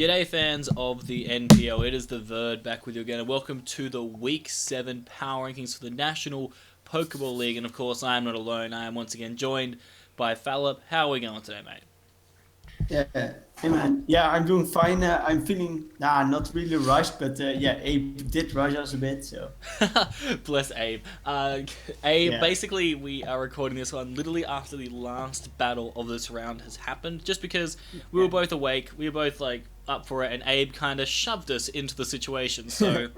G'day fans of the NPL, it is the Verd back with you again, and welcome to the Week 7 Power Rankings for the National PokeBall League. And of course, I am not alone, I am once again joined by Phalop. How are we going today, mate? Yeah, hey man. Yeah, I'm doing fine. I'm feeling not really rushed, but Abe did rush us a bit, so Bless Abe. Abe, yeah, basically, we are recording this one literally after the last battle of this round has happened, just because we were yeah, both awake, we were both up for it, and Abe kind of shoved us into the situation. So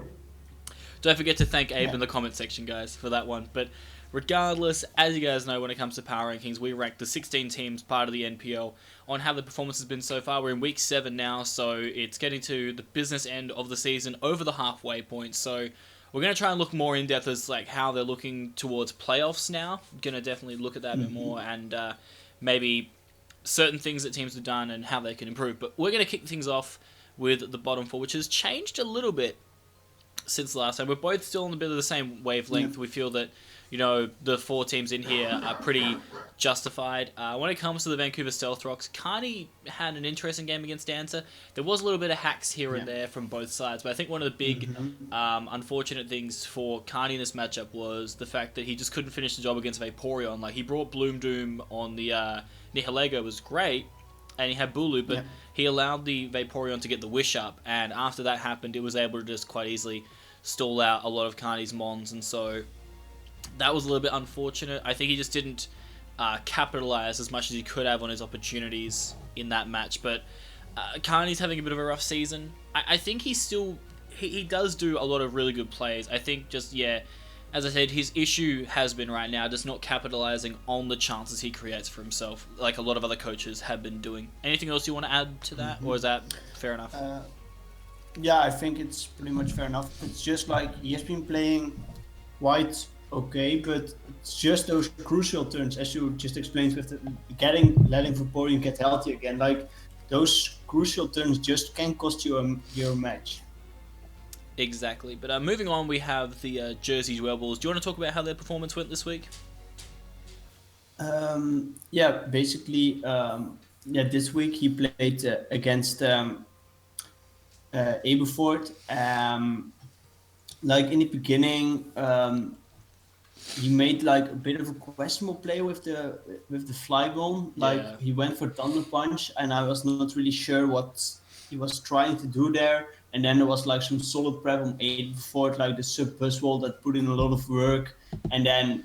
don't forget to thank Abe yeah, in the comment section, guys, for that one. But regardless, as you guys know, when it comes to power rankings, we rank the 16 teams part of the NPL on how the performance has been so far. We're in week 7 now, so it's getting to the business end of the season, over the halfway point. So we're going to try and look more in depth as how they're looking towards playoffs now. Going to definitely look at that a bit more, and maybe certain things that teams have done and how they can improve. But we're going to kick things off with the bottom four, which has changed a little bit since last time. We're both still on a bit of the same wavelength. yeah, We feel that, the 4 teams in here are pretty justified. When it comes to the Vancouver Stealth Rocks, Carney had an interesting game against Dancer. There was a little bit of hacks here and there from both sides, but I think one of the big unfortunate things for Carney in this matchup was the fact that he just couldn't finish the job against Vaporeon. Like, he brought Bloom Doom on the Nihilego, was great, and he had Bulu, but he allowed the Vaporeon to get the Wish up, and after that happened, it was able to just quite easily stall out a lot of Carney's Mons, and so that was a little bit unfortunate. I think he just didn't capitalize as much as he could have on his opportunities in that match, but Carney's having a bit of a rough season. I think he does do a lot of really good plays. I think as I said, his issue has been right now just not capitalizing on the chances he creates for himself, like a lot of other coaches have been doing. Anything else you want to add to that, or is that fair enough? yeah. I think it's pretty much fair enough. It's just like he has been playing quite okay, but it's just those crucial turns, as you just explained, with letting Vaporeon get healthy again. Like those crucial turns just can cost you your match. Exactly. But moving on, we have the Jersey Dwellballs. Do you want to talk about how their performance went this week? Basically, this week he played against Aberford. Like in the beginning, he made like a bit of a questionable play with the Flygon. Like he went for Thunder Punch, and I was not really sure what he was trying to do there. And then there was like some solid prep on Aberford, like the sub buzz wall that put in a lot of work. And then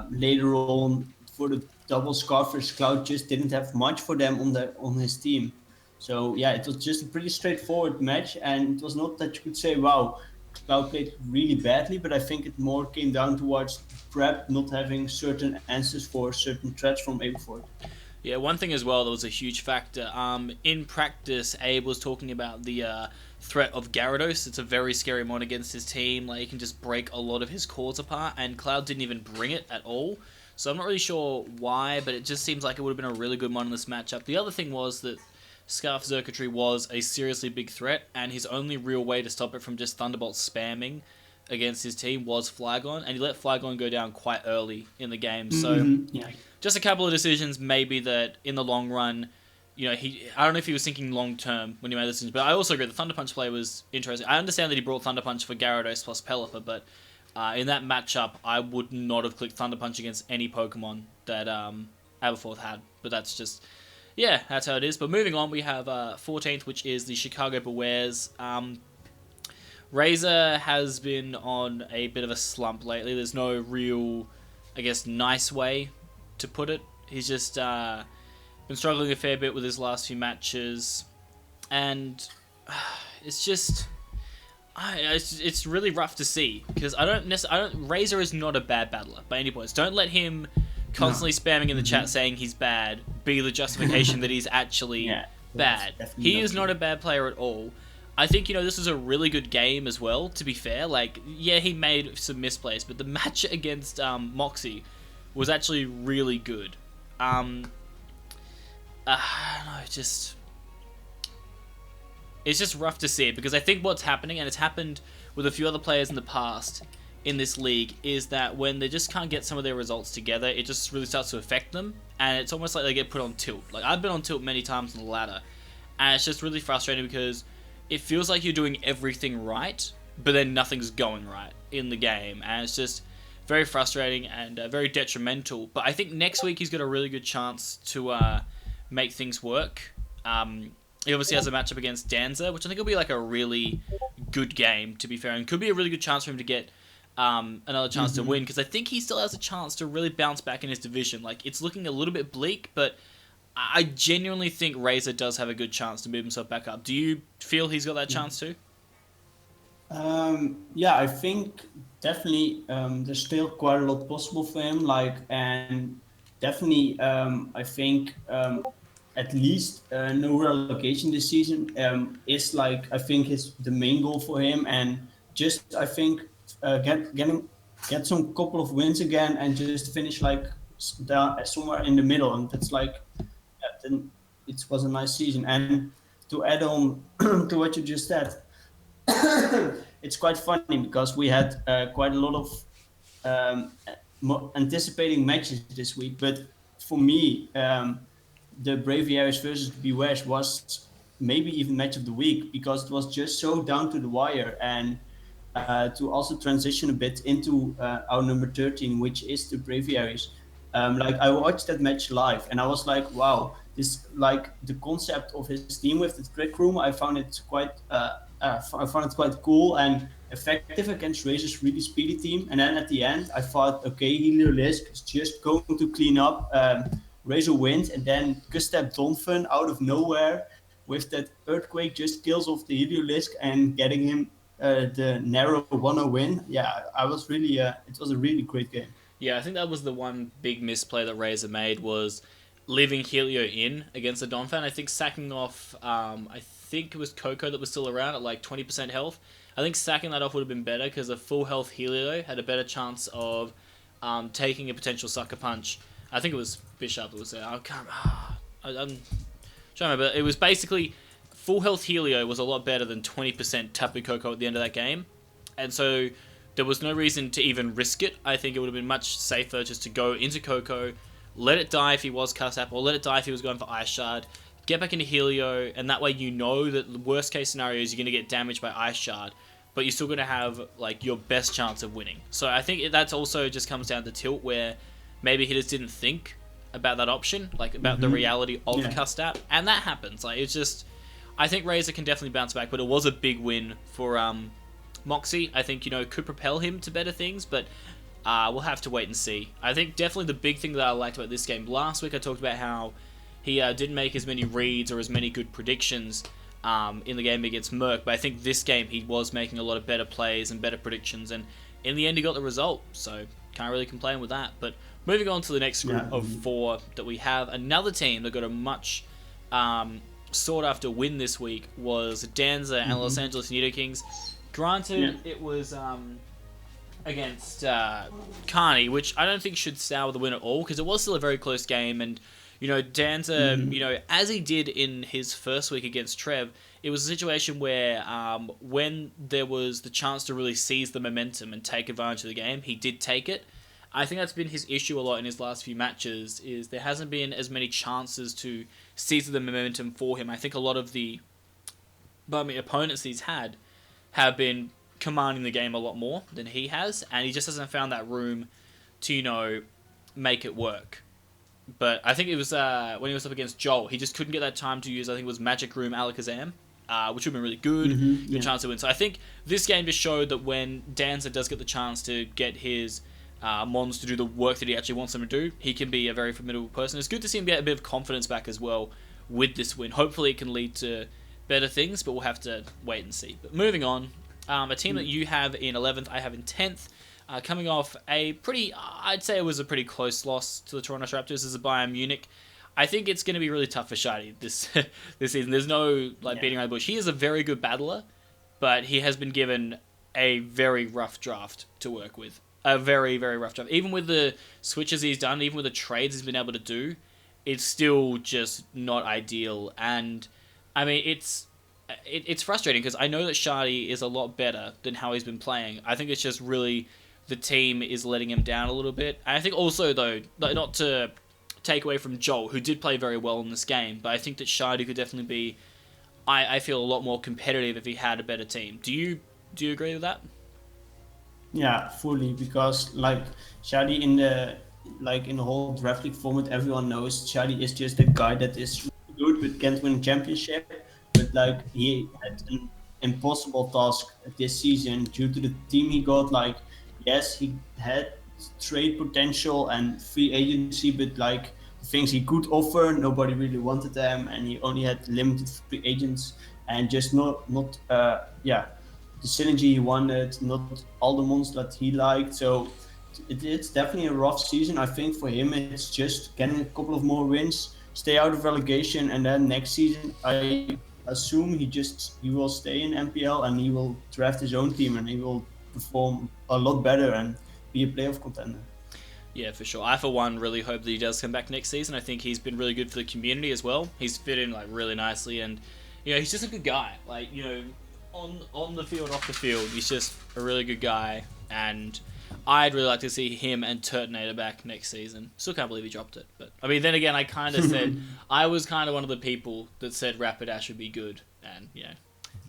later on for the double Scarfish, Cloud just didn't have much for them on his team. So yeah, it was just a pretty straightforward match, and it was not that you could say, wow, Cloud played really badly, but I think it more came down towards prep not having certain answers for certain threats from Aberford. Yeah, one thing as well that was a huge factor. In practice, Abe was talking about the threat of Gyarados. It's a very scary mon against his team. Like, he can just break a lot of his cores apart, and Cloud didn't even bring it at all. So I'm not really sure why, but it just seems like it would have been a really good mon in this matchup. The other thing was that Scarf Circuitry was a seriously big threat, and his only real way to stop it from just Thunderbolt spamming against his team was Flygon, and he let Flygon go down quite early in the game. So just a couple of decisions, maybe that in the long run, I don't know if he was thinking long term when he made the decision, but I also agree the Thunder Punch play was interesting. I understand that he brought Thunder Punch for Gyarados plus Pelipper, but in that matchup, I would not have clicked Thunder Punch against any Pokemon that Aberforth had, but that's just... yeah, that's how it is. But moving on, we have 14th, which is the Chicago Bewares. Razor has been on a bit of a slump lately. There's no real, nice way to put it. He's just been struggling a fair bit with his last few matches. And it's just... it's really rough to see, because Razor is not a bad battler by any points. Don't let him constantly spamming in the chat saying he's bad be the justification that he's actually bad. He is not a bad player at all. I think, this is a really good game as well, to be fair. Like, yeah, he made some misplays, but the match against Moxie was actually really good. I don't know, it's just rough to see it, because I think what's happening, and it's happened with a few other players in the past in this league, is that when they just can't get some of their results together, it just really starts to affect them, and it's almost like they get put on tilt. Like, I've been on tilt many times on the ladder, And it's just really frustrating because it feels like you're doing everything right, but then nothing's going right in the game. And it's just very frustrating and very detrimental. But I think next week he's got a really good chance to make things work. He obviously has a matchup against Danza, which I think will be like a really good game, to be fair. And could be a really good chance for him to get another chance to win, because I think he still has a chance to really bounce back in his division. Like, it's looking a little bit bleak, but I genuinely think Razor does have a good chance to move himself back up. Do you feel he's got that chance too? Yeah, I think definitely there's still quite a lot possible for him. Like, and definitely, I think at least no relegation this season is like, I think is the main goal for him. And just I think get some couple of wins again and just finish like somewhere in the middle. And that's like, then it was a nice season. And to add on to what you just said, it's quite funny because we had quite a lot of anticipating matches this week. But for me, the Braviaries versus the Bewares was maybe even match of the week because it was just so down to the wire. And to also transition a bit into our number 13, which is the Braviaries. Like, I watched that match live and I was like, wow, this, like, the concept of his team with the trick room, I found it quite cool and effective against Razor's really speedy team. And then at the end, I thought, okay, Heliolisk is just going to clean up. Razor wins, and then Gustav Donphan out of nowhere with that Earthquake just kills off the Heliolisk and getting him the narrow 1-0 win. Yeah, I was really, it was a really great game. Yeah, I think that was the one big misplay that Razor made, was leaving Helio in against the Donphan. I think sacking off, I think it was Coco that was still around at like 20% health. I think sacking that off would have been better because a full health Helio had a better chance of taking a potential sucker punch. I think it was Bishop that was there. I'm trying to remember. It was basically full health Helio was a lot better than 20% Tapu Koko at the end of that game. And so there was no reason to even risk it. I think it would have been much safer just to go into Koko, let it die if he was cast up, or let it die if he was going for Ice Shard, get back into Helio, and that way you know that the worst case scenario is you're going to get damaged by Ice Shard, but you're still going to have like your best chance of winning. So I think that's also just comes down to tilt, where maybe hitters didn't think about that option, like about the reality of Custap, and that happens. Like, it's just, I think Razor can definitely bounce back, but it was a big win for Moxie. I think, could propel him to better things, but we'll have to wait and see. I think definitely the big thing that I liked about this game, last week I talked about how he didn't make as many reads or as many good predictions in the game against Merc, but I think this game he was making a lot of better plays and better predictions, and in the end he got the result, so can't really complain with that. But moving on to the next group of 4 that we have, another team that got a much sought after win this week was Danza and Los Angeles Nido-Kings. Granted, it was against Carney, which I don't think should sour the win at all, because it was still a very close game. And Danza, as he did in his first week against Trev, it was a situation where when there was the chance to really seize the momentum and take advantage of the game, he did take it. I think that's been his issue a lot in his last few matches, is there hasn't been as many chances to seize the momentum for him. I think a lot of the opponents he's had have been commanding the game a lot more than he has, and he just hasn't found that room to, make it work. But I think it was when he was up against Joel, he just couldn't get that time to use, I think it was Magic Room Alakazam, which would have been really good, good chance to win. So I think this game just showed that when Danza does get the chance to get his Mons to do the work that he actually wants them to do, he can be a very formidable person. It's good to see him get a bit of confidence back as well with this win. Hopefully it can lead to better things, but we'll have to wait and see. But moving on, a team that you have in 11th, I have in 10th, coming off a pretty, I'd say it was a pretty close loss to the Toronto Raptors as a Bayern Munich. I think it's going to be really tough for Shadi this season. There's no beating around the bush. He is a very good battler, but he has been given a very rough draft to work with. A very, very rough draft. Even with the switches he's done, even with the trades he's been able to do, it's still just not ideal. And I mean, it's frustrating because I know that Shadi is a lot better than how he's been playing. I think it's just really the team is letting him down a little bit. And I think also, though, not to take away from Joel, who did play very well in this game, but I think that Shadi could definitely be I feel a lot more competitive if he had a better team. Do you agree with that? Yeah, fully, because like Shadi in the whole draft league format, everyone knows Shadi is just a guy that is really good but can't win a championship. But like he had an impossible task this season due to the team he got. Like yes, he had trade potential and free agency, but like the things he could offer, nobody really wanted them, and he only had limited free agents and just not yeah, the synergy he wanted, not all the monsters that he liked. So it's definitely a rough season. I think for him, it's just getting a couple of more wins, stay out of relegation, and then next season, I assume he will stay in MPL and he will draft his own team and he will perform a lot better and be a playoff contender. Yeah, for sure. I, for one, really hope that he does come back next season. I think he's been really good for the community as well. He's fit in like really nicely, and he's just a good guy. Like on the field, off the field, he's just a really good guy, and I'd really like to see him and Turtonator back next season. Still can't believe he dropped it, but I mean, then again, I kind of said I was kind of one of the people that said Rapidash would be good, and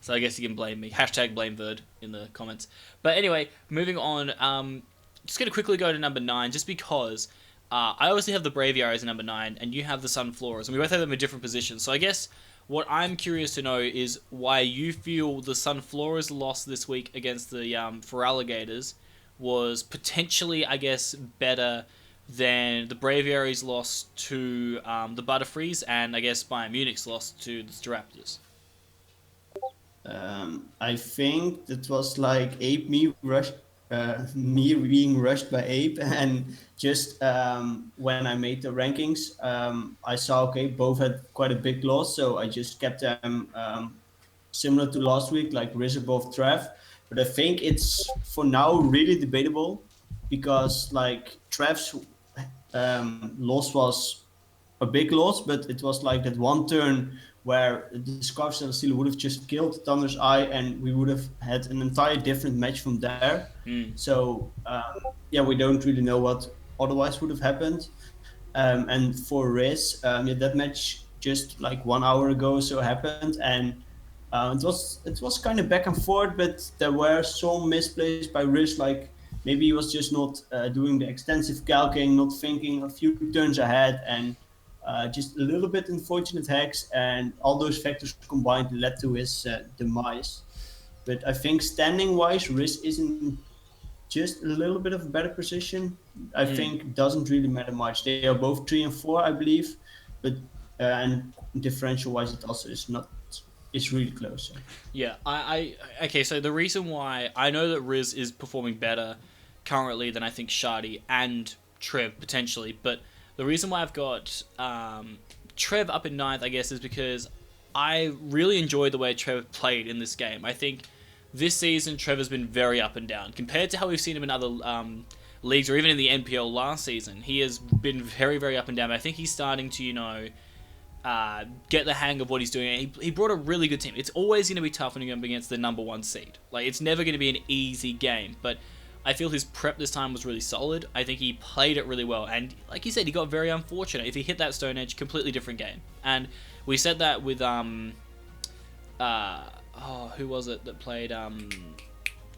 so I guess you can blame me. Hashtag blame Verd in the comments. But anyway, moving on. Just going to quickly go to number 9, just because I obviously have the Brave Arrows at number 9, and you have the Sunflorers, and we both have them in different positions. So I guess what I'm curious to know is why you feel the Sunflorers' loss this week against the for Alligators was potentially, I guess, better than the Brave Arrows' loss to the Butterfrees, and I guess Bayern Munich's loss to the Staraptors. I think that was like Ape me being rushed by Ape, and just when I made the rankings, I saw both had quite a big loss, so I just kept them similar to last week, like Riz above Trev. But I think it's for now really debatable because like Trev's loss was a big loss, but it was like that one turn where the Scarf Steel would have just killed Thunder's Eye, and we would have had an entire different match from there. So we don't really know what otherwise would have happened. And for Riz, that match just like 1 hour ago so happened, and it was kind of back and forth, but there were some misplays by Riz, like maybe he was just not doing the extensive calcing, not thinking a few turns ahead, and just a little bit unfortunate hacks, and all those factors combined led to his demise. But I think standing-wise, Riz is in just a little bit of a better position. I think doesn't really matter much. They are both 3 and 4, I believe, but and differential-wise, it also is not. It's really close. Yeah, okay. So the reason why I know that Riz is performing better currently than I think Shardy and Trev potentially, but the reason why I've got Trev up in 9th, I guess, is because I really enjoyed the way Trev played in this game. I think this season Trev has been very up and down. Compared to how we've seen him in other leagues or even in the NPL last season, he has been very, very up and down. But I think he's starting to, get the hang of what he's doing. He brought a really good team. It's always going to be tough when you're going against the number 1 seed. Like, it's never going to be an easy game, but I feel his prep this time was really solid. I think he played it really well. And like you said, he got very unfortunate. If he hit that Stone Edge, completely different game. And we said that with, who was it that played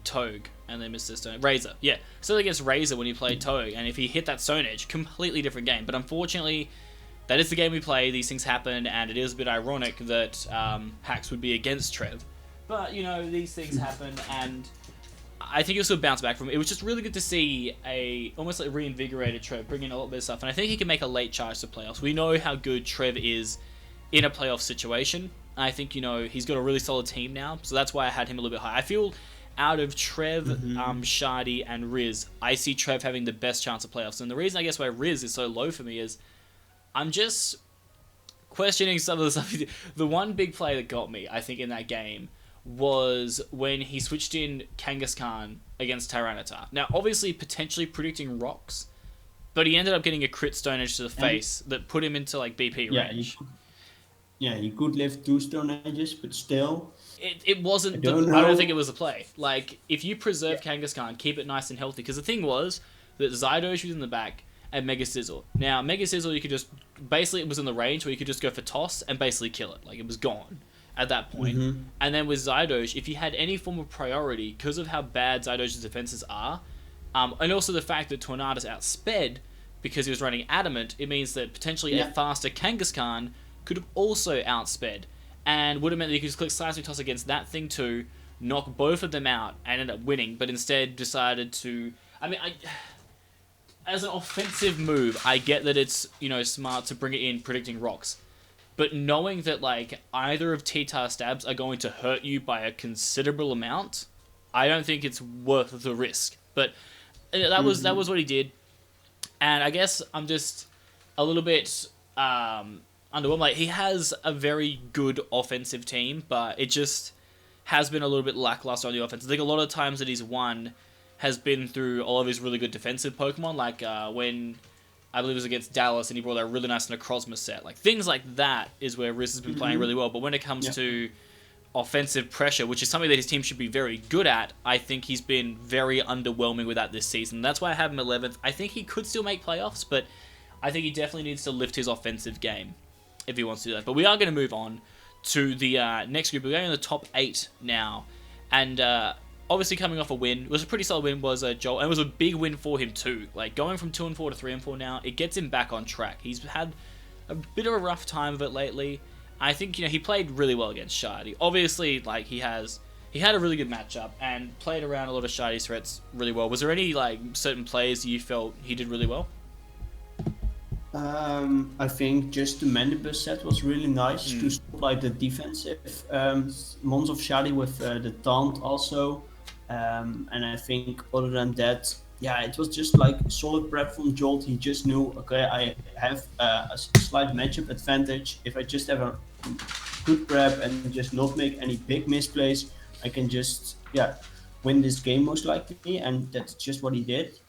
Togue and they missed their Stone Edge? Razor. Yeah. So against Razor when he played Togue. And if he hit that Stone Edge, completely different game. But unfortunately, that is the game we play. These things happen. And it is a bit ironic that Hacks would be against Trev. But, these things happen. And I think he'll still bounce back from it. It was just really good to see almost like reinvigorated Trev, bring in a lot bit of stuff, and I think he can make a late charge to playoffs. We know how good Trev is in a playoff situation. I think he's got a really solid team now, so that's why I had him a little bit high. I feel out of Trev, Shardy, and Riz, I see Trev having the best chance of playoffs. And the reason I guess why Riz is so low for me is I'm just questioning some of the stuff. The one big play that got me, I think, in that game was when he switched in Kangaskhan against Tyranitar. Now, obviously, potentially predicting rocks, but he ended up getting a crit Stone Edge to the face that put him into, like, BP range. He could live 2 Stone Edges, but still... It wasn't... I don't think it was a play. Like, if you preserve Kangaskhan, keep it nice and healthy, because the thing was that Zydosh was in the back and Mega Sizzle. Now, Mega Sizzle, you could just... Basically, it was in the range where you could just go for toss and basically kill it. Like, it was gone. at that point. Mm-hmm. And then with Zydosh, if you had any form of priority, because of how bad Zydosh's defenses are, and also the fact that Tornadus outsped because he was running Adamant, it means that potentially a faster Kangaskhan could have also outsped, and would have meant that you could just click Seismic Toss against that thing too, knock both of them out, and end up winning, but instead decided to... as an offensive move, I get that it's, smart to bring it in predicting rocks. But knowing that, either of T-Tar stabs are going to hurt you by a considerable amount, I don't think it's worth the risk. But that was what he did. And I guess I'm just a little bit underwhelmed. He has a very good offensive team, but it just has been a little bit lackluster on the offense. I think a lot of times that he's won has been through all of his really good defensive Pokemon, when I believe it was against Dallas and he brought a really nice Necrozma set. Things like that is where Riz has been playing really well. But when it comes to offensive pressure, which is something that his team should be very good at, I think he's been very underwhelming with that this season. That's why I have him 11th. I think he could still make playoffs, but I think he definitely needs to lift his offensive game if he wants to do that. But we are going to move on to the next group. We're going in the top 8 now. And obviously coming off a win, it was a pretty solid win, was Joel, and it was a big win for him too. Going from 2-4 to 3-4 now, it gets him back on track. He's had a bit of a rough time of it lately. I think he played really well against Shardy. Obviously, he had a really good matchup and played around a lot of Shardy's threats really well. Was there any certain plays you felt he did really well? I think just the Mandibus set was really nice to stop the defensive mons of Shardy with the taunt also. And I think other than that, it was just solid prep from Jolt. He just knew, okay, I have a slight matchup advantage. If I just have a good prep and just not make any big misplays, I can just win this game most likely, and that's just what he did.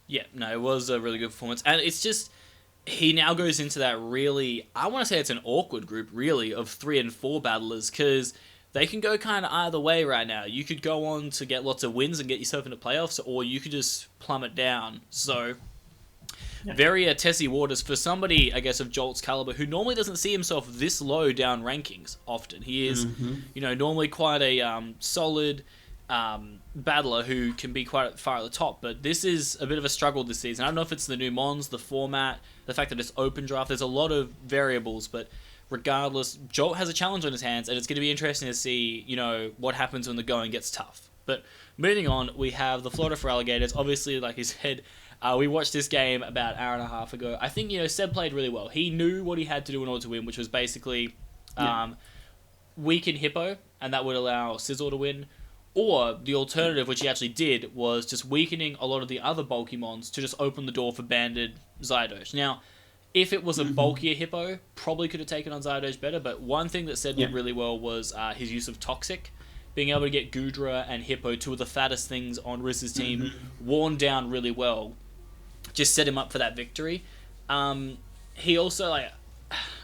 Yeah, no, it was a really good performance, and it's just he now goes into that really, I want to say it's an awkward group really of 3 and 4 battlers, because they can go kind of either way right now. You could go on to get lots of wins and get yourself into playoffs, or you could just plummet down. So, very testy waters for somebody, I guess, of Jolt's caliber, who normally doesn't see himself this low down rankings often. He is, normally quite a solid battler who can be quite far at the top, but this is a bit of a struggle this season. I don't know if it's the new mons, the format, the fact that it's open draft. There's a lot of variables, but regardless, Jolt has a challenge on his hands, and it's going to be interesting to see, what happens when the going gets tough. But moving on, we have the Florida for Alligators. Obviously, like he said, we watched this game about an hour and a half ago. I think, Seb played really well. He knew what he had to do in order to win, which was basically weaken Hippo, and that would allow Sizzle to win. Or the alternative, which he actually did, was just weakening a lot of the other bulky mons to just open the door for Banded Zydosh. Now, if it was a bulkier Hippo, probably could have taken on Zydosh better, but one thing that Seb did really well was his use of Toxic. Being able to get Goodra and Hippo, two of the fattest things on Riz's team, worn down really well. Just set him up for that victory. He also,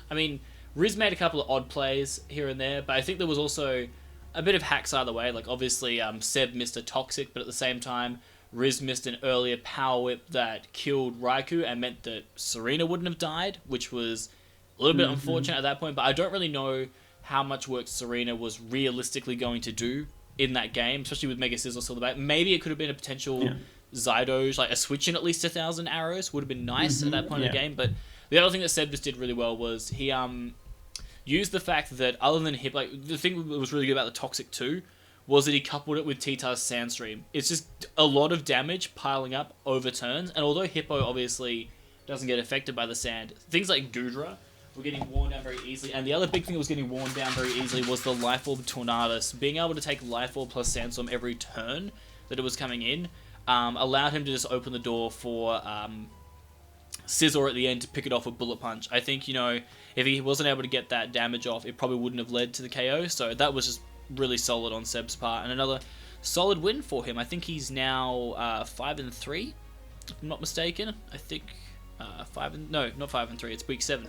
Riz made a couple of odd plays here and there, but I think there was also a bit of hacks either way. Obviously, Seb missed a Toxic, but at the same time, Riz missed an earlier Power Whip that killed Raikou and meant that Serena wouldn't have died, which was a little bit unfortunate at that point, but I don't really know how much work Serena was realistically going to do in that game, especially with Mega Sizzle still back. Maybe it could have been a potential Zydosh, a switch in at least 1,000 arrows would have been nice at that point of the game, but the other thing that Seb just did really well was he used the fact that other than Hippo, the thing that was really good about the Toxic 2 was that he coupled it with T-Tar's Sandstream. It's just a lot of damage piling up over turns, and although Hippo obviously doesn't get affected by the sand, things like Goodra were getting worn down very easily, and the other big thing that was getting worn down very easily was the Life Orb Tornadus. Being able to take Life Orb plus Sandstorm every turn that it was coming in allowed him to just open the door for Scizor at the end to pick it off with Bullet Punch. I think, if he wasn't able to get that damage off, it probably wouldn't have led to the KO, so that was just really solid on Seb's part, and another solid win for him. I think he's now 5-3, if I'm not mistaken. I think not 5-3. It's week 7.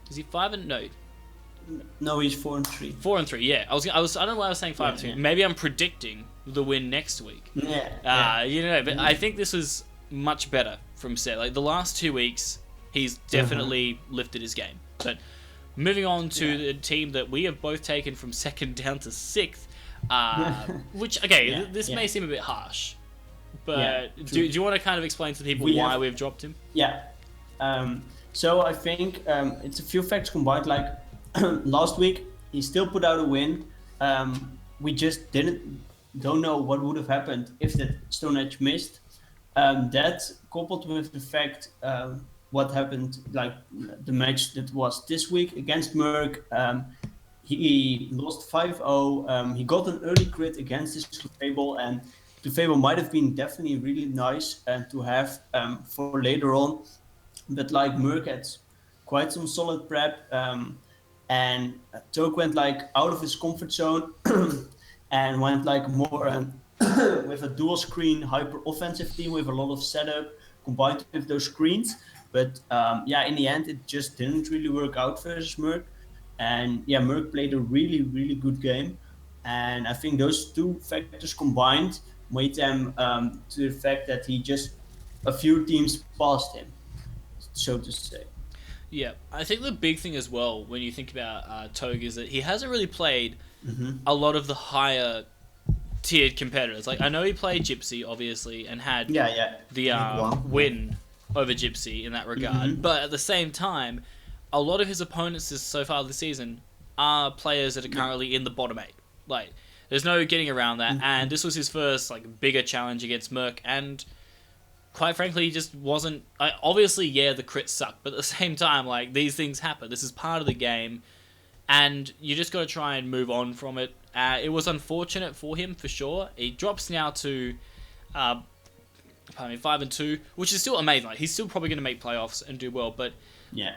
Is he 5 no? No, he's 4-3. 4-3. Yeah, I don't know why I was saying 5-3. Yeah. Maybe I'm predicting the win next week. Yeah. But I think this was much better from Seb. The last 2 weeks, he's definitely lifted his game. But Moving on to the team that we have both taken from second down to sixth, which, okay, this may seem a bit harsh, but do you want to kind of explain to the people why we've dropped him? Yeah. So I think it's a few facts combined. Like last week, he still put out a win. We just don't know what would have happened if that Stone Edge missed. That coupled with the fact what happened, like the match that was this week against Merck, he lost 5-0. He got an early crit against this Clefable, and Clefable might have been definitely really nice to have for later on. But like Merck had quite some solid prep, and Toke went like out of his comfort zone and went like more with a dual screen hyper offensive team with a lot of setup combined with those screens. But in the end, it just didn't really work out versus Merck. And Merck played a really, really good game. And I think those two factors combined made them to the fact that he just a few teams passed him, so to say. Yeah, I think the big thing as well when you think about Toge is that he hasn't really played a lot of the higher tiered competitors. Like, I know he played Gypsy, obviously, and had the win over Gypsy in that regard. But at the same time, a lot of his opponents so far this season are players that are currently in the bottom 8. Like, there's no getting around that. And this was his first like bigger challenge against Merck, and quite frankly, he just wasn't. Obviously, the crits suck, but at the same time, like, these things happen. This is part of the game, and you just got to try and move on from it. It was unfortunate for him, for sure. He drops now to 5-2, which is still amazing. Like, he's still probably going to make playoffs and do well, but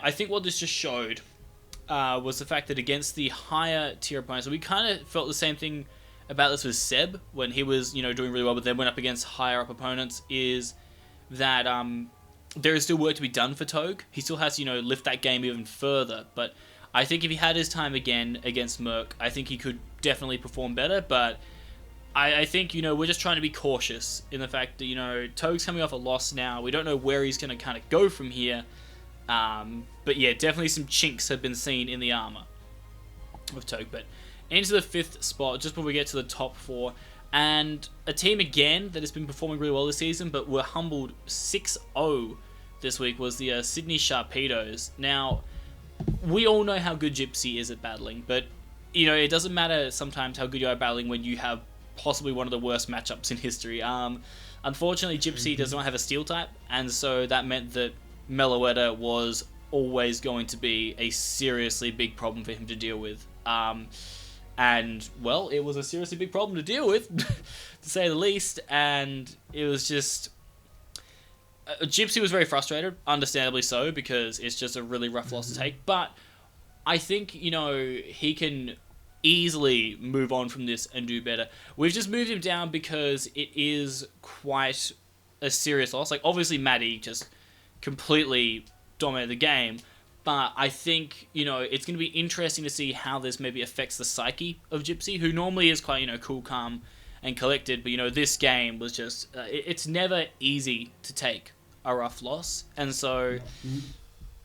I think what this just showed was the fact that against the higher tier opponents, we kind of felt the same thing about this with Seb when he was, doing really well, but then went up against higher up opponents, is that there is still work to be done for Toge. He still has to, lift that game even further, but I think if he had his time again against Merck, I think he could definitely perform better, but I think, we're just trying to be cautious in the fact that, Toge's coming off a loss now. We don't know where he's going to kind of go from here. But definitely some chinks have been seen in the armor of Toge. But into the 5th spot, just before we get to the top 4, and a team again that has been performing really well this season, but were humbled 6-0 this week, was the Sydney Sharpedos. Now, we all know how good Gypsy is at battling, but it doesn't matter sometimes how good you are at battling when you have possibly one of the worst matchups in history. Unfortunately, Gypsy does not have a steel type, and so that meant that Meloetta was always going to be a seriously big problem for him to deal with. And, well, it was a seriously big problem to deal with, to say the least, and it was just... Gypsy was very frustrated, understandably so, because it's just a really rough loss to take, but I think, he can easily move on from this and do better. We've just moved him down because it is quite a serious loss. Like, obviously, Maddie just completely dominated the game, but I think, it's going to be interesting to see how this maybe affects the psyche of Gypsy, who normally is quite, cool, calm, and collected, but, this game was just... it's never easy to take a rough loss, and so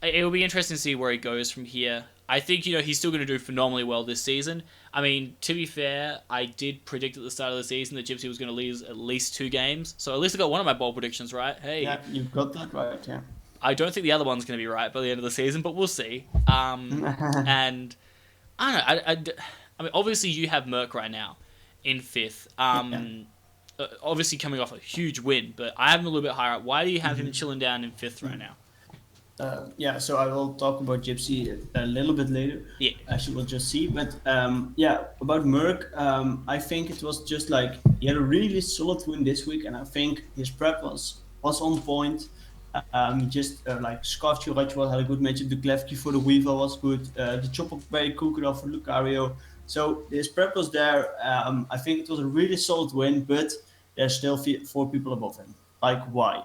it'll be interesting to see where he goes from here. I think, he's still going to do phenomenally well this season. I mean, to be fair, I did predict at the start of the season that Gypsy was going to lose at least 2 games, so at least I got one of my bold predictions right. Hey, yeah, you've got that right, yeah. I don't think the other one's going to be right by the end of the season, but we'll see. And I don't know. I mean, obviously you have Merck right now in 5th. Obviously coming off a huge win, but I have him a little bit higher up. Why do you have him chilling down in 5th right now? So I will talk about Gypsy a little bit later, as you will just see. But about Merck, I think it was just like he had a really solid win this week, and I think his prep was on point. He just like Scarf Churachua had a good matchup. The Glefki for the Weaver was good. The Chopper Bay Kukuda for Lucario. So his prep was there. I think it was a really solid win, but there's still 4 people above him. Like, why?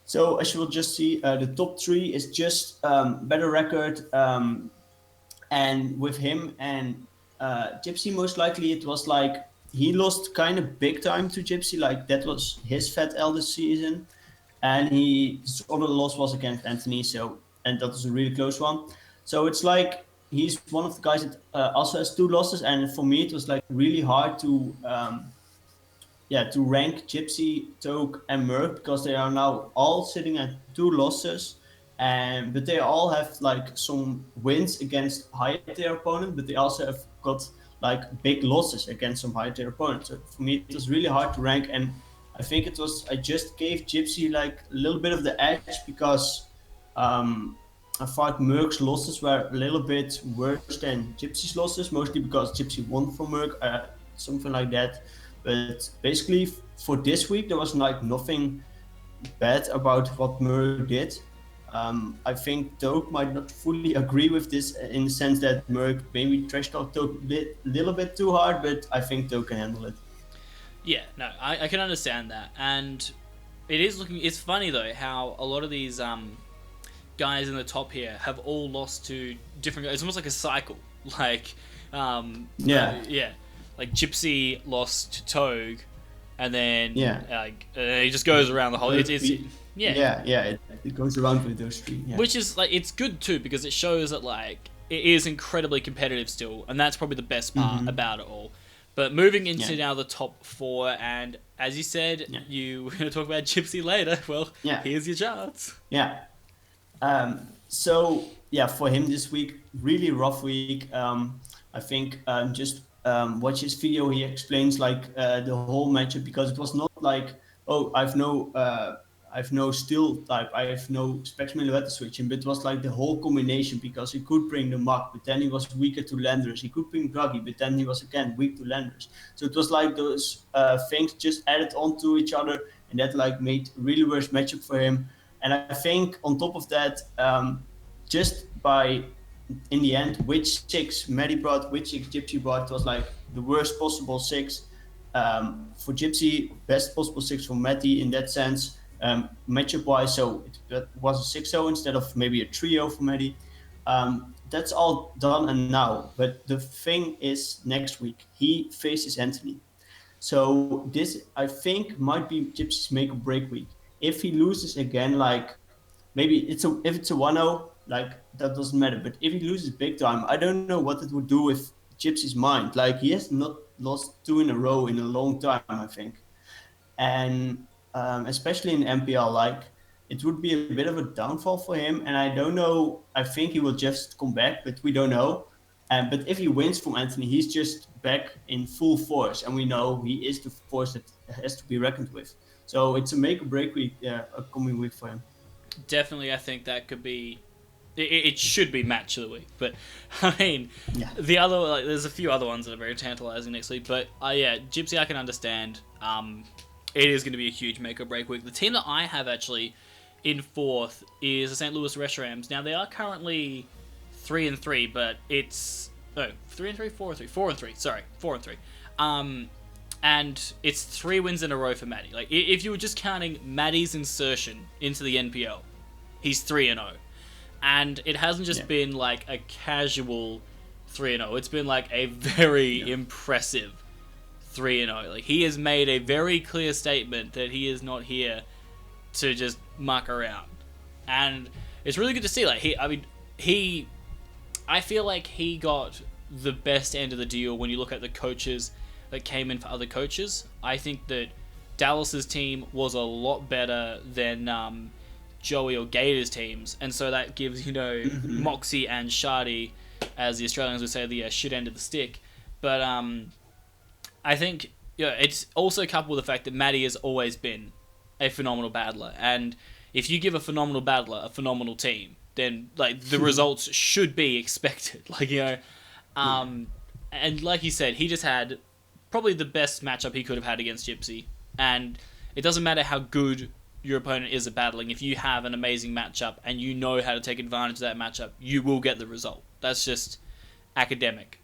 So as you will just see, the top 3 is just better record. And with him and Gypsy, most likely it was like he lost kind of big time to Gypsy. Like, that was his Fat L this season. And his other loss was against Anthony, and that was a really close one. So it's like he's one of the guys that also has 2 losses, and for me it was like really hard to to rank Gypsy, Toke, and Merc because they are now all sitting at 2 losses, and but they all have like some wins against higher tier opponents, but they also have got like big losses against some higher tier opponents. So for me, it was really hard to rank, and I think I just gave Gypsy like a little bit of the edge because I thought Merc's losses were a little bit worse than Gypsy's losses, mostly because Gypsy won from Merc, something like that. But basically, for this week, there was like nothing bad about what Merc did. I think Toke might not fully agree with this in the sense that Merc maybe trash talked Toke a little bit too hard, but I think Toke can handle it. Yeah, no, I can understand that, and it's funny though how a lot of these guys in the top here have all lost to different guys. It's almost like a cycle, like like Gypsy lost to Toge, and then he just goes around the whole. It goes around with those 3. Yeah. Which is like it's good too because it shows that like it is incredibly competitive still, and that's probably the best part about it all. But moving into now the top 4, and as you said, you were going to talk about Gypsy later. Well, here's your chance. Yeah. For him this week, really rough week. I think just watch his video. He explains like the whole matchup because it was not like, oh, I've no steel type, I have no Specs Milluetta switching, but it was like the whole combination because he could bring the Mach, but then he was weaker to Landers. He could bring Druggy, but then he was again weak to Landers. So it was like those things just added on to each other, and that like made a really worse matchup for him. And I think on top of that, just by in the end, which 6 Maddie brought, which 6 Gypsy brought, was like the worst possible 6 for Gypsy, best possible 6 for Matty in that sense. Matchup wise, so it was a 6-0 instead of maybe a 3-0 for Maddie. That's all done and now, but the thing is next week he faces Anthony. So this I think might be Gypsy's make or break week. If he loses again, like maybe if it's a 1-0, like that doesn't matter. But if he loses big time, I don't know what it would do with Gypsy's mind. Like he has not lost 2 in a row in a long time, I think. And especially in MPL, like it would be a bit of a downfall for him. And I don't know. I think he will just come back, but we don't know. But if he wins from Anthony, he's just back in full force, and we know he is the force that has to be reckoned with. So it's a make or break week, a coming week for him. Definitely, I think that could be. It should be match of the week, but I mean, the other there's a few other ones that are very tantalizing next week. But Gypsy, I can understand. It is going to be a huge make or break week. The team that I have actually in 4th is the St. Louis Reshrams. Now they are currently 3-3, but it's 3-3, 4-3, 4-3. Sorry, 4-3. And it's 3 wins in a row for Matty. Like if you were just counting Matty's insertion into the NPL, he's 3-0. And it hasn't just been like a casual 3-0. It's been like a very impressive 3-0. Like he has made a very clear statement that he is not here to just muck around. And it's really good to see. Like I feel like he got the best end of the deal when you look at the coaches that came in for other coaches. I think that Dallas's team was a lot better than Joey or Gator's teams, and so that gives Moxie and Shardy, as the Australians would say, the shit end of the stick. But I think it's also coupled with the fact that Matty has always been a phenomenal battler, and if you give a phenomenal battler a phenomenal team, then like the results should be expected. And like you said, he just had probably the best matchup he could have had against Gypsy, and it doesn't matter how good your opponent is at battling. If you have an amazing matchup and you know how to take advantage of that matchup, you will get the result. That's just academic.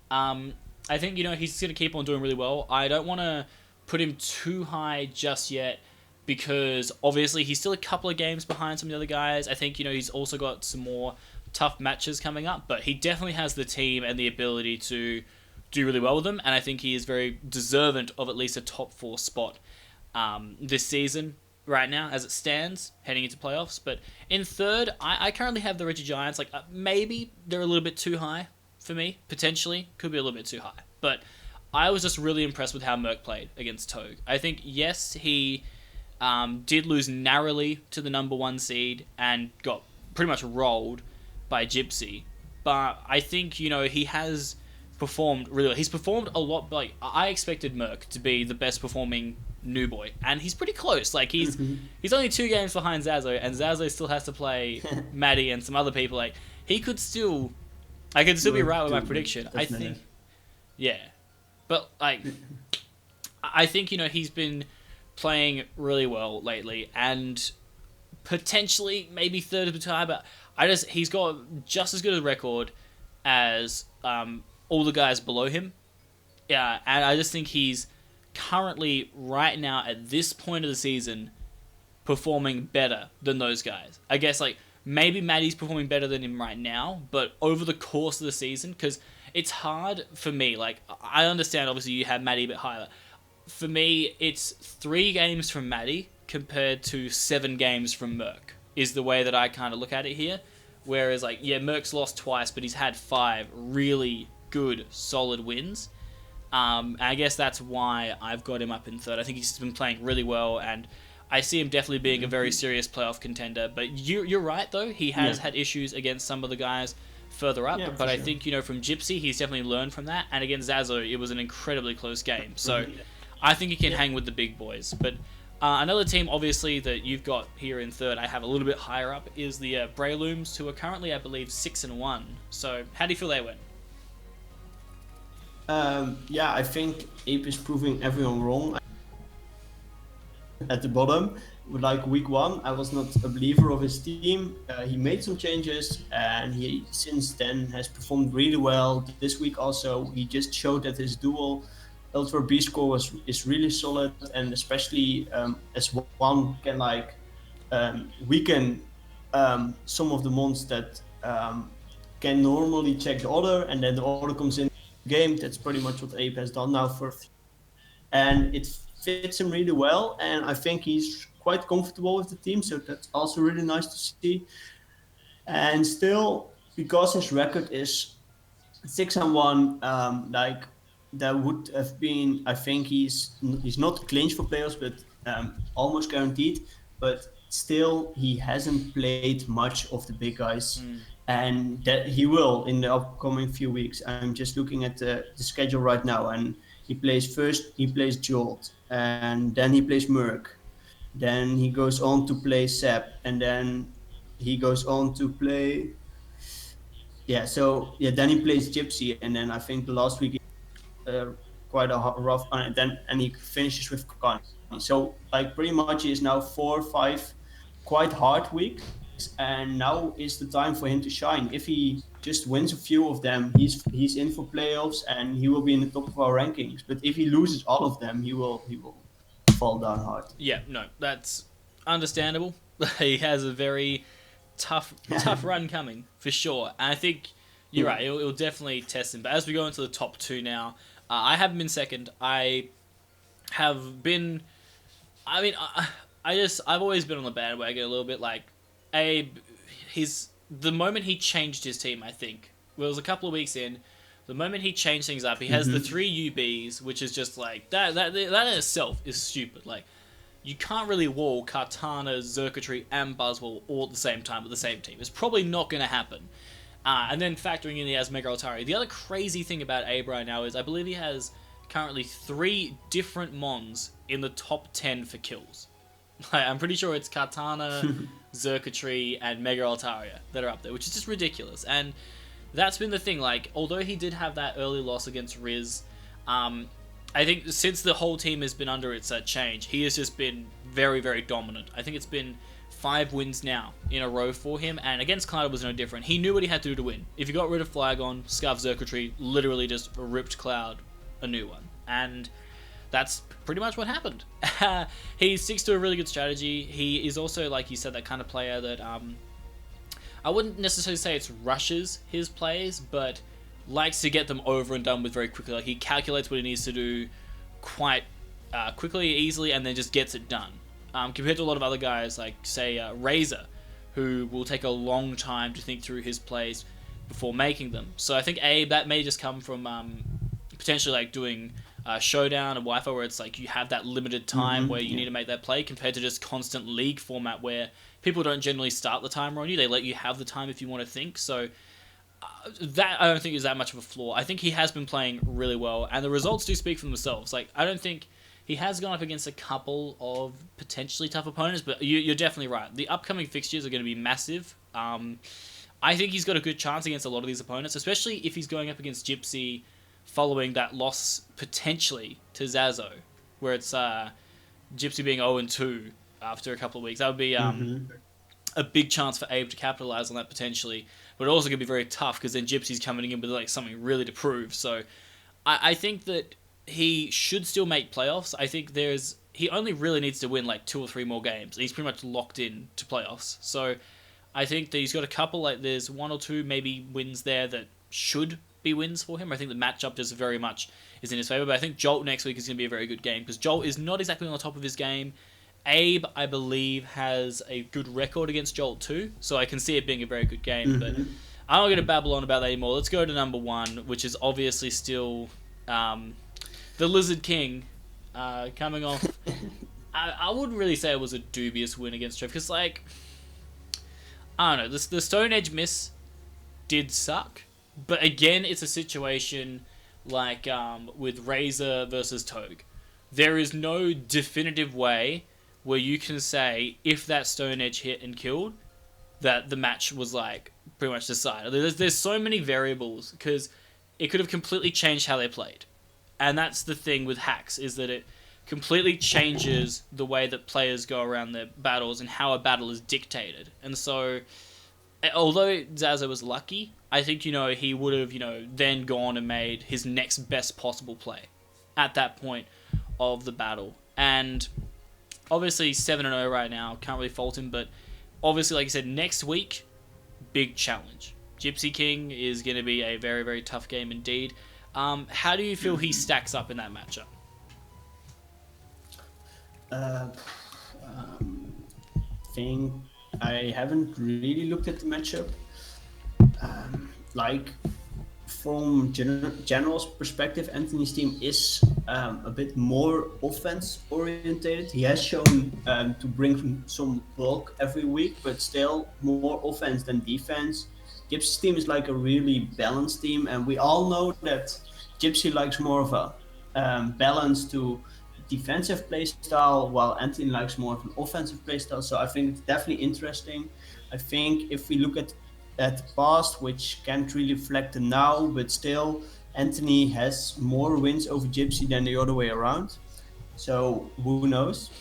I think he's going to keep on doing really well. I don't want to put him too high just yet because obviously he's still a couple of games behind some of the other guys. I think he's also got some more tough matches coming up, but he definitely has the team and the ability to do really well with them, and I think he is very deserving of at least a top 4 spot this season. right now as it stands heading into playoffs. But in third, I currently have the Reggie Giants. Like maybe they're a little bit too high for me. Potentially could be a little bit too high. But I was just really impressed with how Merc played against Togue. I think yes he did lose narrowly to the number 1 seed and got pretty much rolled by Gypsy. But I think he has performed really well. He's performed a lot. Like I expected Merc to be the best performing new boy, and he's pretty close. Like he's only 2 games behind Zazo, and Zazo still has to play Maddie and some other people. Like I could still be right with my prediction. I think, yeah, but like I think he's been playing really well lately, and potentially maybe third of the time. But he's got just as good a record as all the guys below him. Yeah, and I just think he's currently, right now, at this point of the season, performing better than those guys. I guess, like, maybe Maddie's performing better than him right now, but over the course of the season, because it's hard for me. Like, I understand, obviously, you have Maddie a bit higher. For me, it's 3 games from Maddie compared to 7 games from Merc, is the way that I kind of look at it here. Whereas, like, yeah, Merc's lost twice, but he's had 5 really good, solid wins. I guess that's why I've got him up in third. I think he's been playing really well, and I see him definitely being a very serious playoff contender. But you're right, though. He has had issues against some of the guys further up. But I think, from Gypsy, he's definitely learned from that. And against Zazo, it was an incredibly close game. So I think he can hang with the big boys. But another team, obviously, that you've got here in third, I have a little bit higher up, is the Braylooms, who are currently, I believe, 6-1. So how do you feel they went? I think Ape is proving everyone wrong at the bottom. Like week 1, I was not a believer of his team. He made some changes, and he since then has performed really well. This week also, he just showed that his dual Ultra B score is really solid, and especially as one can weaken some of the mons that can normally check the other, and then the other comes in game. That's pretty much what Ape has done now and it fits him really well, and I think he's quite comfortable with the team, so that's also really nice to see. And still, because his record is 6-1, like that would have been, I think he's not clinched for playoffs, but almost guaranteed. But still, he hasn't played much of the big guys. And that he will in the upcoming few weeks. I'm just looking at the schedule right now, and he plays Jolt, and then he plays Merc. Then he goes on to play Sep, and then he goes on to play... then he plays Gypsy, and then I think the last week quite a rough... and he finishes with Kani. So like pretty much he is now 4 or 5 quite hard weeks. And now is the time for him to shine. If he just wins a few of them, he's in for playoffs, and he will be in the top of our rankings. But if he loses all of them, he will fall down hard. Yeah, no, that's understandable. He has a very tough run coming for sure. And I think you're right. It'll definitely test him. But as we go into the top 2 now, I have him in second. I have been. I mean, I've always been on the bandwagon a little bit. Like, Abe, the moment he changed his team, I think, it was a couple of weeks in, the moment he changed things up, he has the 3 UBs, which is just like, that in itself is stupid. Like, you can't really wall Kartana, Xurkitree, and Buzzwole all at the same time with the same team. It's probably not going to happen. And then factoring in he has Mega Altari. The other crazy thing about Abe right now is I believe he has currently 3 different Mons in the top 10 for kills. Like, I'm pretty sure it's Kartana, Xurkitree, and Mega Altaria that are up there, which is just ridiculous. And that's been the thing. Like, although he did have that early loss against Riz, I think since the whole team has been under its change, he has just been very, very dominant. I think it's been 5 wins now in a row for him, and against Cloud was no different. He knew what he had to do to win. If he got rid of Flygon, Scarf Xurkitree literally just ripped Cloud a new one. And that's pretty much what happened. He sticks to a really good strategy. He is also, like you said, that kind of player that I wouldn't necessarily say it's rushes his plays, but likes to get them over and done with very quickly. Like, he calculates what he needs to do quite quickly, easily, and then just gets it done. compared to a lot of other guys like, say, Razor, who will take a long time to think through his plays before making them. So I think that may just come from potentially like doing Showdown and Wi-Fi, where it's like you have that limited time where you need to make that play, compared to just constant League format where people don't generally start the timer on you. They let you have the time if you want to think. So that I don't think is that much of a flaw. I think he has been playing really well, and the results do speak for themselves. Like, I don't think he has gone up against a couple of potentially tough opponents, but you're definitely right. The upcoming fixtures are going to be massive. I think he's got a good chance against a lot of these opponents, especially if he's going up against Gypsy following that loss potentially to Zazo, where it's Gypsy being 0-2 after a couple of weeks. That would be a big chance for Abe to capitalize on that potentially, but also going to be very tough because then Gypsy's coming in with like something really to prove. So I think that he should still make playoffs. I think he only really needs to win like 2 or 3 more games. He's pretty much locked in to playoffs. So I think that he's got a couple, like there's 1 or 2 maybe wins there that should be wins for him. I think the matchup just very much is in his favor, but I think Jolt next week is going to be a very good game because Jolt is not exactly on the top of his game. Abe, I believe, has a good record against Jolt too, so I can see it being a very good game, but I'm not going to babble on about that anymore. Let's go to number 1, which is obviously still the Lizard King coming off. I wouldn't really say it was a dubious win against Trev, because, like, I don't know, the Stone Edge miss did suck, but again, it's a situation like with Razor versus Togue. There is no definitive way where you can say, if that Stone Edge hit and killed, that the match was, like, pretty much decided. There's so many variables, because it could have completely changed how they played. And that's the thing with hacks, is that it completely changes the way that players go around their battles and how a battle is dictated. And so, although Zazo was lucky, I think, he would have, then gone and made his next best possible play at that point of the battle. And obviously 7-0 right now, can't really fault him, but obviously, like you said, next week, big challenge. Gypsy King is going to be a very, very tough game indeed. How do you feel he stacks up in that matchup? Think I haven't really looked at the matchup. From general's perspective, Anthony's team is a bit more offense oriented. He has shown to bring some bulk every week, but still more offense than defense. Gypsy's team is like a really balanced team, and we all know that Gypsy likes more of a balance to defensive play style, while Anthony likes more of an offensive play style. So I think it's definitely interesting. I think if we look at the past, which can't really reflect the now, but still Anthony has more wins over Gypsy than the other way around. So who knows?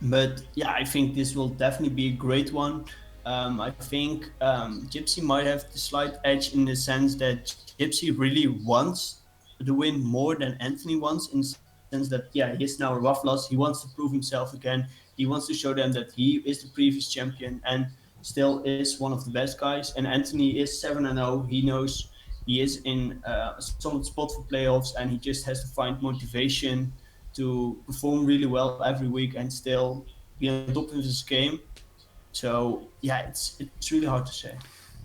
But yeah, I think this will definitely be a great one. I think Gypsy might have the slight edge in the sense that Gypsy really wants the win more than Anthony wants, in the sense that, yeah, he's now a rough loss. He wants to prove himself again. He wants to show them that he is the previous champion and still is one of the best guys. And Anthony is 7-0. He knows he is in a solid spot for playoffs, and he just has to find motivation to perform really well every week and still be on top of his game. So yeah, it's really hard to say.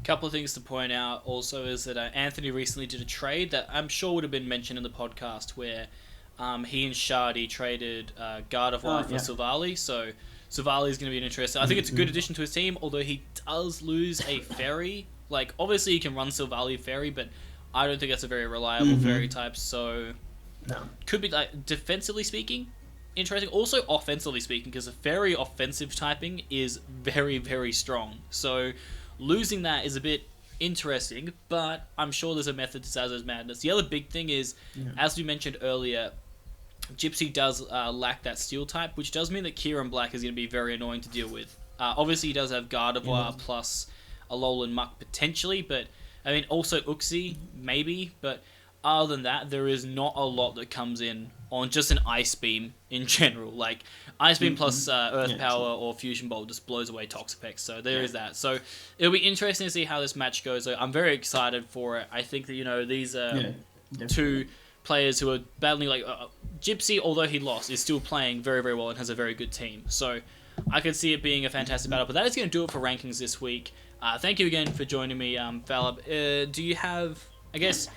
Couple of things to point out also is that Anthony recently did a trade that I'm sure would have been mentioned in the podcast, where he and Shardy traded Gardevoir for Silvally. So Silvally is going to be an interesting. I think it's a good addition to his team, although he does lose a fairy. Like, obviously he can run Silvally fairy, but I don't think that's a very reliable fairy type. So could be, like, defensively speaking, interesting. Also offensively speaking, because the fairy offensive typing is very, very strong. So losing that is a bit interesting, but I'm sure there's a method to Zazo's madness. The other big thing is, as we mentioned earlier, Gypsy does lack that steel type, which does mean that Kieran Black is going to be very annoying to deal with. Obviously, he does have Gardevoir plus Alolan Muck potentially, but I mean, also Uxie, maybe, but other than that, there is not a lot that comes in on just an Ice Beam in general. Like, Ice Beam plus Earth Power or Fusion Bolt just blows away Toxapex, so there is that. So it'll be interesting to see how this match goes. I'm very excited for it. I think that, these are two players who are battling like Gypsy, although he lost, is still playing very, very well and has a very good team. So I could see it being a fantastic battle. But that is going to do it for rankings this week. Thank you again for joining me, Phalop. Do you have, I guess,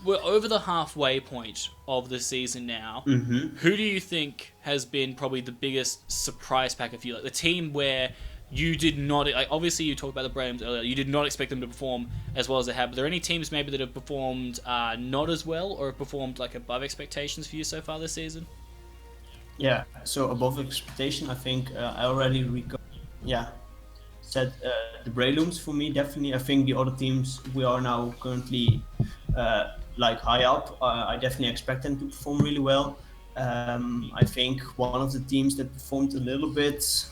we're over the halfway point of the season now. Mm-hmm. Who do you think has been probably the biggest surprise pack of you? Like the team where you did not, like obviously you talked about the Braves earlier, you did not expect them to perform as well as they have. But are there any teams maybe that have performed not as well or have performed like above expectations for you so far this season? Yeah, so above expectation, I think I already said the Braylooms for me, definitely. I think the other teams we are now currently like high up, I definitely expect them to perform really well. I think one of the teams that performed a little bit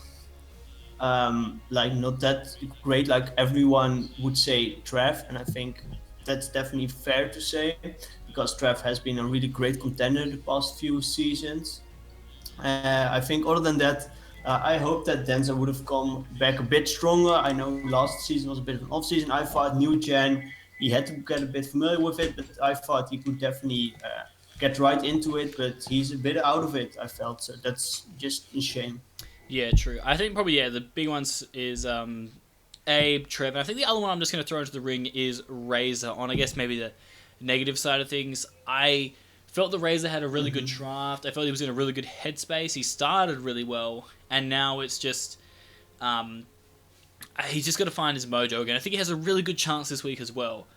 like not that great, like everyone would say Trev, and I think that's definitely fair to say because Trev has been a really great contender the past few seasons. I think other than that, I hope that Denza would have come back a bit stronger. I know last season was a bit of an off season. I thought new gen, he had to get a bit familiar with it, but I thought he could definitely get right into it. But he's a bit out of it, I felt. So that's just a shame. Yeah, true. I think probably the big ones is Abe, Trev, and I think the other one I'm just going to throw into the ring is Razor. On I guess maybe the negative side of things, I felt the Razor had a really good draft. I felt he was in a really good headspace. He started really well, and now it's just he's just got to find his mojo again. I think he has a really good chance this week as well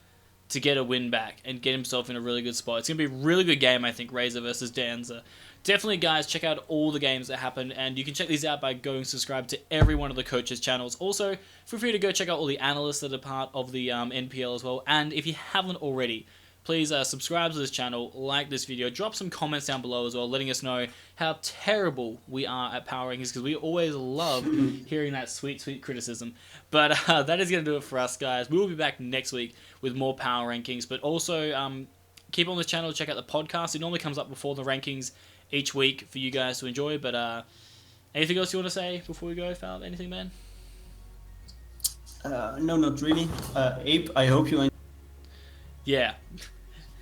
to get a win back and get himself in a really good spot. It's going to be a really good game, I think, Razor versus Danza. Definitely, guys, check out all the games that happen, and you can check these out by going subscribe to every one of the coaches' channels. Also, feel free to go check out all the analysts that are part of the NPL as well, and if you haven't already, please subscribe to this channel, like this video, drop some comments down below as well, letting us know how terrible we are at power rankings, because we always love hearing that sweet, sweet criticism. But that is going to do it for us, guys. We will be back next week with more power rankings, but also keep on this channel, check out the podcast. It normally comes up before the rankings each week for you guys to enjoy. But anything else you want to say before we go, Phalop? Anything, man? No, not really. Abe, I hope you enjoyed. Yeah.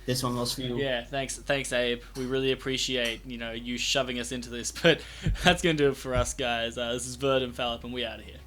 This one was for you. Yeah, thanks, Abe. We really appreciate you shoving us into this. But that's gonna do it for us, guys. This is Verd and Phalop, and we out of here.